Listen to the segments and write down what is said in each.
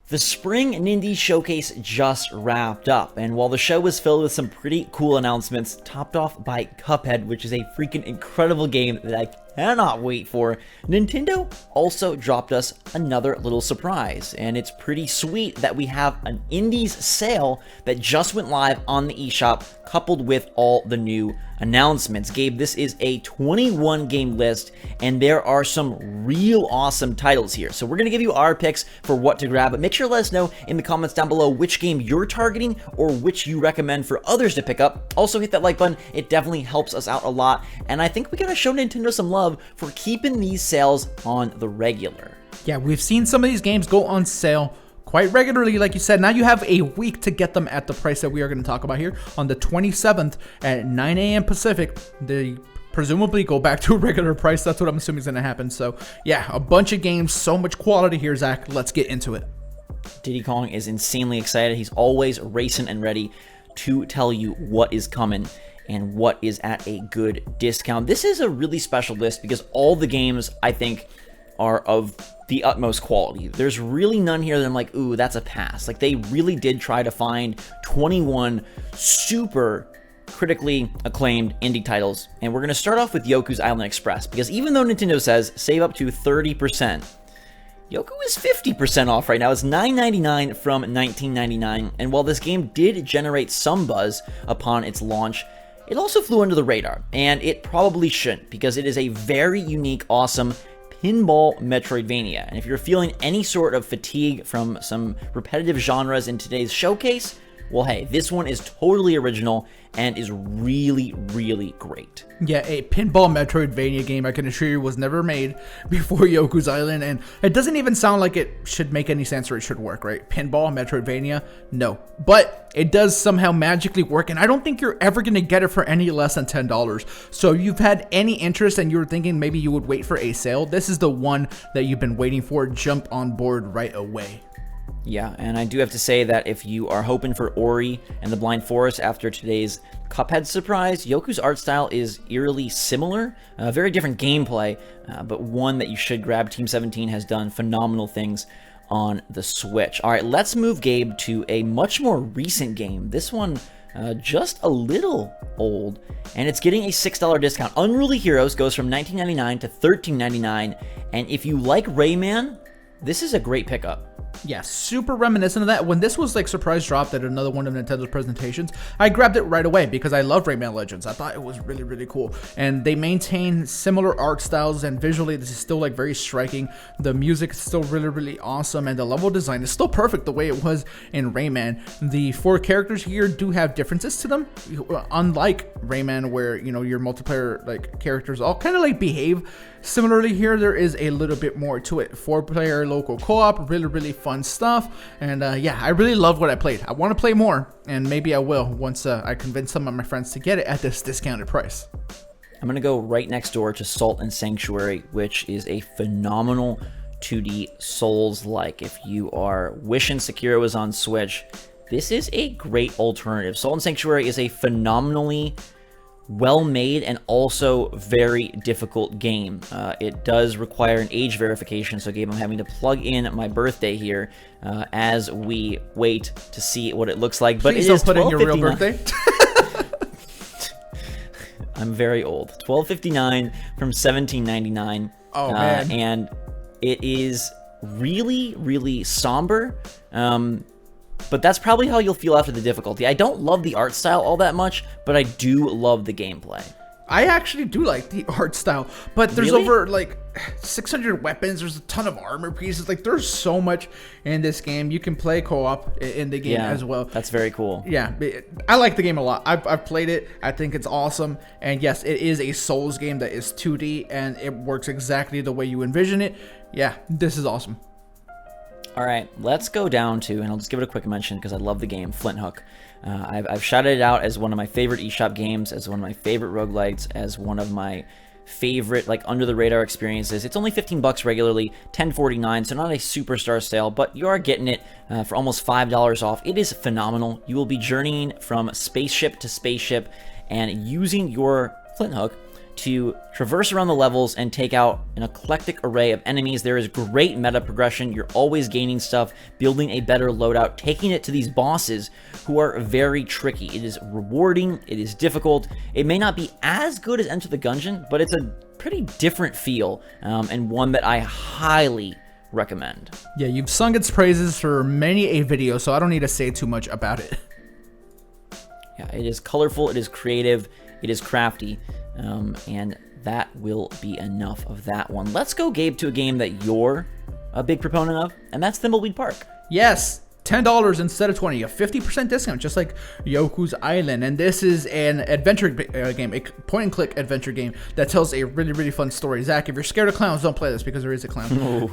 The Spring Nindy Showcase just wrapped up, and while the show was filled with some pretty cool announcements, topped off by Cuphead, which is a freaking incredible game that I cannot wait for, Nintendo also dropped us another little surprise, and it's pretty sweet that we have an Indies sale that just went live on the eShop, coupled with all the new announcements. Gabe, this is a 21 game list, and there are some real awesome titles here. So we're going to give you our picks for what to grab, but make sure to let us know in the comments down below which game you're targeting or which you recommend for others to pick up. Also hit that like button, it definitely helps us out a lot, and I think we gotta show Nintendo some love for keeping these sales on the regular. Yeah, we've seen some of these games go on sale quite regularly, like you said. Now you have a week to get them at the price that we are going to talk about here on the 27th at 9 a.m. Pacific. They presumably go back to a regular price. That's what I'm assuming is going to happen. So yeah, a bunch of games, so much quality here, Zach. Let's get into it. Diddy Kong is insanely excited. He's always racing and ready to tell you what is coming and what is at a good discount. This is a really special list because all the games, I think, are of the utmost quality. There's really none here that I'm like, ooh, that's a pass. Like, they really did try to find 21 super critically acclaimed indie titles. And we're going to start off with Yoku's Island Express, because even though Nintendo says save up to 30%, Yoku is 50% off right now. It's $9.99 from $19.99. And while this game did generate some buzz upon its launch, it also flew under the radar, and it probably shouldn't, because it is a very unique, awesome pinball Metroidvania. And if you're feeling any sort of fatigue from some repetitive genres in today's showcase, well, hey, this one is totally original and is really, really great. Yeah, a pinball Metroidvania game, I can assure you, was never made before Yoku's Island, and it doesn't even sound like it should make any sense or it should work, right? Pinball Metroidvania? No. But it does somehow magically work, and I don't think you're ever going to get it for any less than $10. So if you've had any interest and you were thinking maybe you would wait for a sale, this is the one that you've been waiting for. Jump on board right away. Yeah, and I do have to say that if you are hoping for Ori and the Blind Forest after today's Cuphead surprise, Yoku's art style is eerily similar. Very different gameplay, but one that you should grab. Team 17 has done phenomenal things on the Switch. All right, let's move, Gabe, to a much more recent game. This one just a little old, and it's getting a $6 discount. Unruly Heroes goes from $19.99 to $13.99, and if you like Rayman, this is a great pickup. Yeah, super reminiscent of that. When this was like surprise dropped at another one of Nintendo's presentations, I grabbed it right away because I love Rayman Legends. I thought it was really, really cool. And they maintain similar art styles, and visually this is still like very striking. The music is still really, really awesome, and the level design is still perfect the way it was in Rayman. The 4 characters here do have differences to them, unlike Rayman, where, you know, your multiplayer like characters all kind of like behave similarly. Here there is a little bit more to it. 4-player local co-op, really, really fun stuff. And yeah, I really love what I played. I want to play more, and maybe I will once I convince some of my friends to get it at this discounted price. I'm going to go right next door to Salt and Sanctuary, which is a phenomenal 2D Souls-like. If you are wishing Sekiro was on Switch, this is a great alternative. Salt and Sanctuary is a phenomenally well-made and also very difficult game. It does require an age verification, so Gabe, I'm having to plug in my birthday here as we wait to see what it looks like. But Please it don't is put in your real birthday. I'm very old. $12.59 from $17.99. Oh man! And it is really, really somber. But that's probably how you'll feel after the difficulty. I don't love the art style all that much, but I do love the gameplay. I actually do like the art style, but there's Really? over like 600 weapons. There's a ton of armor pieces. Like, there's so much in this game. You can play co-op in the game as well. That's very cool. Yeah, I like the game a lot. I've played it. I think it's awesome. And yes, it is a Souls game that is 2D, and it works exactly the way you envision it. Yeah, this is awesome. All right, let's go down to, and I'll just give it a quick mention because I love the game, Flinthook. I've shouted it out as one of my favorite eShop games, as one of my favorite roguelites, as one of my favorite like under the radar experiences. It's only $15 regularly, $10.49, so not a superstar sale, but you are getting it for almost $5 off. It is phenomenal. You will be journeying from spaceship to spaceship and using your Flinthook to traverse around the levels and take out an eclectic array of enemies. There is great meta progression. You're always gaining stuff, building a better loadout, taking it to these bosses who are very tricky. It is rewarding. It is difficult. It may not be as good as Enter the Gungeon, but it's a pretty different feel, and one that I highly recommend. Yeah, you've sung its praises for many a video, so I don't need to say too much about it. Yeah, it is colorful, it is creative, it is crafty, and that will be enough of that one. Let's go, Gabe, to a game that you're a big proponent of, and that's Thimbleweed Park. Yes, $10 instead of $20, a 50% discount, just like Yoku's Island. And this is an adventure game, a point-and-click adventure game that tells a really, really fun story. Zach, if you're scared of clowns, don't play this because there is a clown.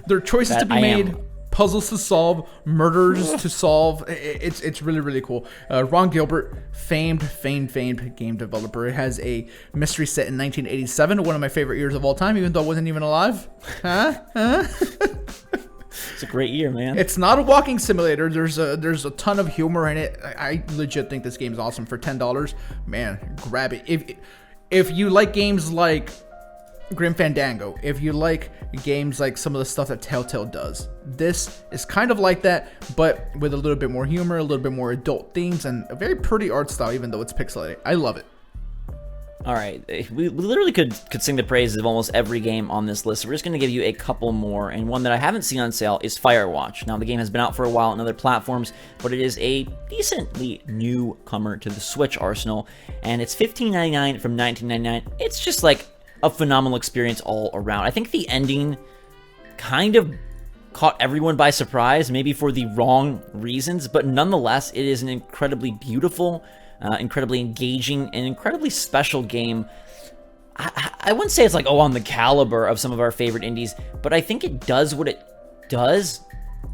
There are choices to be made, puzzles to solve, murders to solve. It's really, really cool. Ron Gilbert, famed game developer. It has a mystery set in 1987, one of my favorite years of all time, even though I wasn't even alive. It's a great year, man. It's not a walking simulator. There's a ton of humor in it. I legit think this game is awesome. For $10, man, grab it. If you like games like Grim Fandango, if you like games like some of the stuff that Telltale does, this is kind of like that, but with a little bit more humor, a little bit more adult themes, and a very pretty art style, even though it's pixelated. I love it. All right, we literally could sing the praises of almost every game on this list. We're just going to give you a couple more, and one that I haven't seen on sale is Firewatch. Now, the game has been out for a while on other platforms, but it is a decently newcomer to the Switch arsenal, and it's $15.99 from $19.99. It's just like a phenomenal experience all around. I think the ending kind of caught everyone by surprise, maybe for the wrong reasons, but nonetheless, it is an incredibly beautiful, incredibly engaging, and incredibly special game. I wouldn't say it's like, on the caliber of some of our favorite indies, but I think it does what it does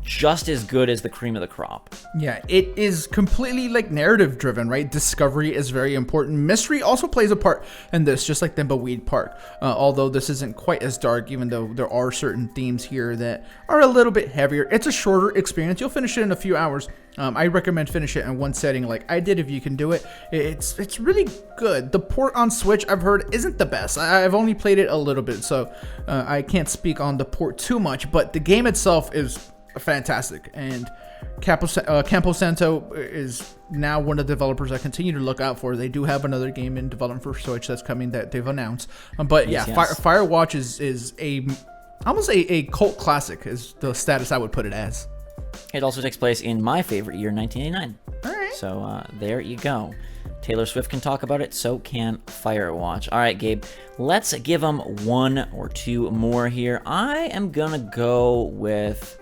just as good as the cream of the crop. Yeah, it is completely like narrative driven, right? Discovery is very important. Mystery also plays a part in this, just like Thimbleweed Park. Although this isn't quite as dark, even though there are certain themes here that are a little bit heavier. It's a shorter experience. You'll finish it in a few hours. I recommend finish it in one setting like I did if you can do it. It's really good. The port on Switch, I've heard, isn't the best. I've only played it a little bit, so I can't speak on the port too much, but the game itself is fantastic, and Campo Santo is now one of the developers I continue to look out for. They do have another game in development for Switch that's coming that they've announced, but yes. Firewatch is almost a cult classic is the status I would put it as. It also takes place in my favorite year, 1989. All right. So there you go. Taylor Swift can talk about it, so can Firewatch. All right, Gabe, let's give them one or two more here. I am going to go with...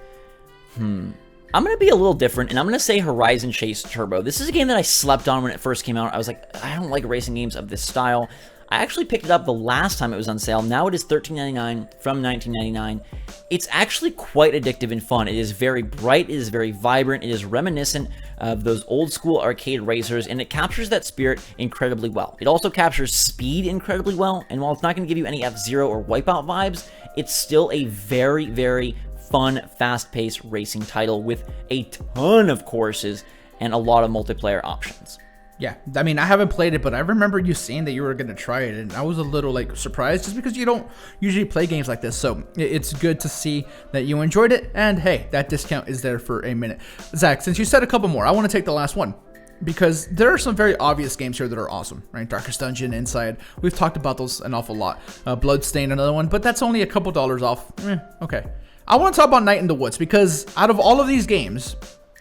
I'm going to be a little different, and I'm going to say Horizon Chase Turbo. This is a game that I slept on when it first came out. I was like, I don't like racing games of this style. I actually picked it up the last time it was on sale. Now it is $13.99 from $19.99. It's actually quite addictive and fun. It is very bright. It is very vibrant. It is reminiscent of those old school arcade racers, and it captures that spirit incredibly well. It also captures speed incredibly well, and while it's not going to give you any F-Zero or Wipeout vibes, it's still a very, very fun, fast-paced racing title with a ton of courses and a lot of multiplayer options. Yeah, I mean, I haven't played it, but I remember you saying that you were going to try it, and I was a little, surprised just because you don't usually play games like this, so it's good to see that you enjoyed it, and hey, that discount is there for a minute. Zach, since you said a couple more, I want to take the last one, because there are some very obvious games here that are awesome, right? Darkest Dungeon, Inside, we've talked about those an awful lot. Bloodstained, another one, but that's only a couple dollars off. Okay. I want to talk about Night in the Woods, because out of all of these games,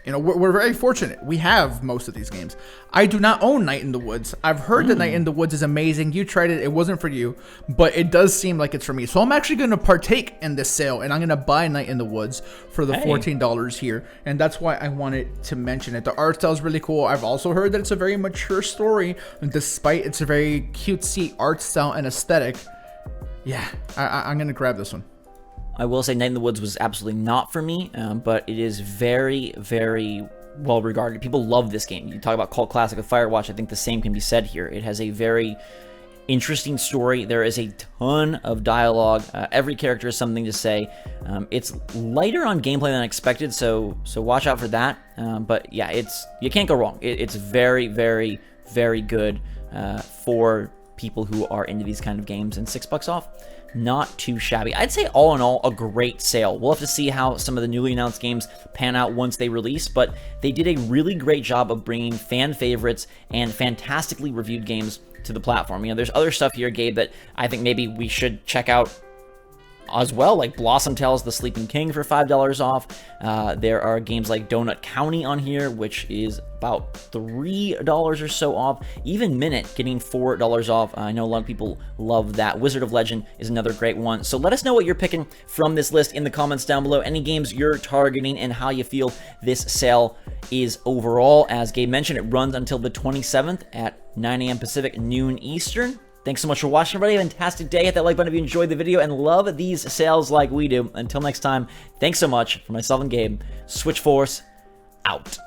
we're very fortunate. We have most of these games. I do not own Night in the Woods. I've heard that Night in the Woods is amazing. You tried it. It wasn't for you, but it does seem like it's for me. So I'm actually going to partake in this sale, and I'm going to buy Night in the Woods for the $14 here, and that's why I wanted to mention it. The art style is really cool. I've also heard that it's a very mature story, despite its very cutesy art style and aesthetic. Yeah, I'm going to grab this one. I will say Night in the Woods was absolutely not for me, but it is very, very well regarded. People love this game. You talk about cult classic of Firewatch, I think the same can be said here. It has a very interesting story. There is a ton of dialogue. Every character has something to say. It's lighter on gameplay than I expected, so watch out for that. But yeah, you can't go wrong. It's very, very, very good for people who are into these kind of games, and $6 off, not too shabby. I'd say all in all, a great sale. We'll have to see how some of the newly announced games pan out once they release, but they did a really great job of bringing fan favorites and fantastically reviewed games to the platform. You know, there's other stuff here, Gabe, that I think maybe we should check out as well, like Blossom Tales The Sleeping King for $5 off. There are games like Donut County on here, which is about $3 or so off. Even Minute getting $4 off. I know a lot of people love that. Wizard of Legend is another great one. So let us know what you're picking from this list in the comments down below. Any games you're targeting and how you feel this sale is overall. As Gabe mentioned, it runs until the 27th at 9 a.m. Pacific, noon Eastern. Thanks so much for watching, everybody. Have a fantastic day. Hit that like button if you enjoyed the video and love these sales like we do. Until next time, thanks so much. For myself and Gabe, SwitchForce out.